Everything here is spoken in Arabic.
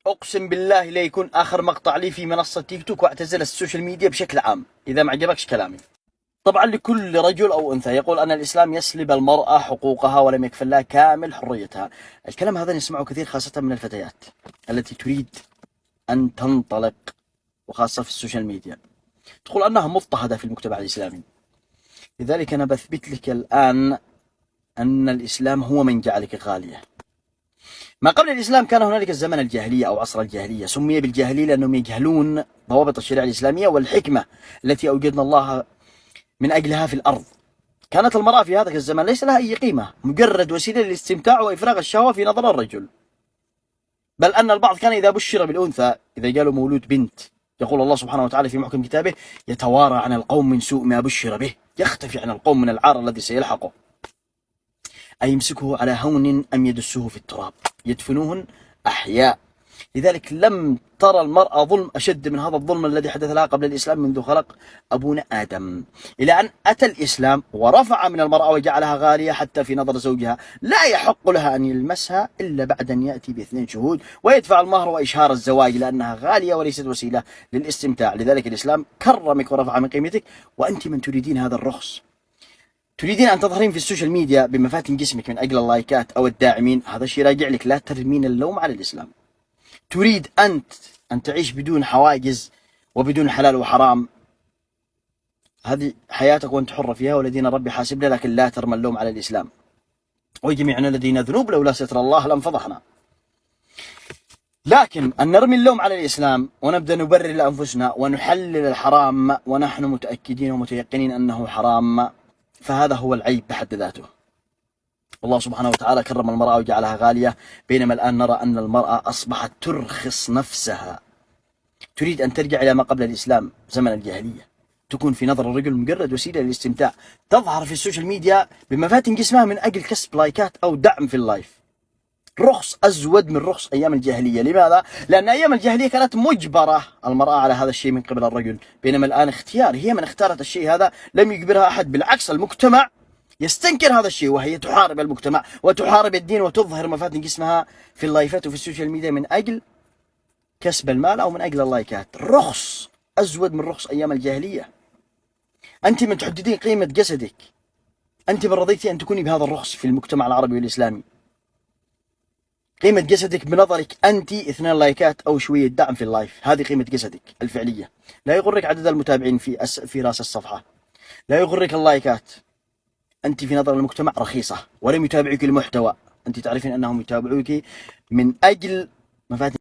اقسم بالله لا يكون اخر مقطع لي في منصه تيك توك واعتزل السوشيال ميديا بشكل عام اذا ما عجبكش كلامي. طبعا لكل رجل او انثى يقول ان الاسلام يسلب المراه حقوقها ولم يكفل لها كامل حريتها. الكلام هذا نسمعه كثير خاصه من الفتيات التي تريد ان تنطلق، وخاصه في السوشيال ميديا، تقول انها مضطهده في المجتمع الاسلامي. لذلك انا بثبت لك الان ان الاسلام هو من جعلك غاليه. ما قبل الإسلام كان هنالك الزمن الجاهلية أو عصر الجاهلية، سمي بالجاهلية لأنهم يجهلون ضوابط الشريعة الإسلامية والحكمة التي أوجدنا الله من أجلها في الأرض. كانت المرأة في هذا الزمن ليس لها أي قيمة، مجرد وسيلة للاستمتاع وإفراغ الشهوة في نظر الرجل. بل أن البعض كان إذا بشر بالأنثى، إذا قالوا مولود بنت، يقول الله سبحانه وتعالى في محكم كتابه: يتوارى عن القوم من سوء ما بشر به، يختفي عن القوم من العار الذي سيلحقه. أيمسكه على هون أم يدسه في التراب يدفنوهن أحياء. لذلك لم ترى المرأة ظلم أشد من هذا الظلم الذي حدث لها قبل الإسلام منذ خلق أبونا آدم، إلى أن أتى الإسلام ورفع من المرأة وجعلها غالية حتى في نظر زوجها. لا يحق لها أن يلمسها إلا بعد أن يأتي باثنين شهود ويدفع المهر وإشهار الزواج، لأنها غالية وليست وسيلة للاستمتاع. لذلك الإسلام كرمك ورفع من قيمتك، وأنت من تريدين هذا الرخص، تريدين أن تظهرين في السوشيال ميديا بمفاتن جسمك من أجل اللايكات أو الداعمين، هذا الشيء راجع لك. لا ترمين اللوم على الإسلام. تريد أنت أن تعيش بدون حواجز وبدون حلال وحرام، هذه حياتك وأنت حرة فيها، ولدينا ربي حاسبنا، لكن لا ترمى اللوم على الإسلام. وجميعنا لدينا ذنوب لولا ستر الله لانفضحنا. لكن أن نرمي اللوم على الإسلام ونبدأ نبرر لأنفسنا ونحلل الحرام ونحن متأكدين ومتيقنين أنه حرام، فهذا هو العيب بحد ذاته. الله سبحانه وتعالى كرم المرأة وجعلها غالية، بينما الآن نرى أن المرأة أصبحت ترخص نفسها. تريد أن ترجع إلى ما قبل الإسلام، زمن الجاهلية، تكون في نظر الرجل مجرد وسيلة للاستمتاع، تظهر في السوشيال ميديا بمفاتن جسمها من أجل كسب لايكات أو دعم في اللايف. رخص أزود من رخص أيام الجاهلية. لماذا؟ لأن أيام الجاهلية كانت مجبرة المرأة على هذا الشيء من قبل الرجل، بينما الآن اختيار، هي من اختارت الشيء هذا، لم يجبرها أحد. بالعكس، المجتمع يستنكر هذا الشيء، وهي تحارب المجتمع وتحارب الدين وتظهر مفاتن جسمها في اللايفات وفي السوشيال ميديا من أجل كسب المال أو من أجل اللايكات. رخص أزود من رخص أيام الجاهلية. أنت من تحددين قيمة جسدك، أنت من رضيتي أن تكوني بهذا الرخص في المجتمع العربي والإسلامي. قيمة جسدك بنظرك أنت 2 لايكات أو شوية دعم في اللايف، هذه قيمة جسدك الفعلية. لا يغرك عدد المتابعين في راس الصفحة، لا يغرك اللايكات. أنت في نظر المجتمع رخيصة، ولم يتابعوك المحتوى، أنت تعرفين أنهم يتابعوك من أجل مفاتن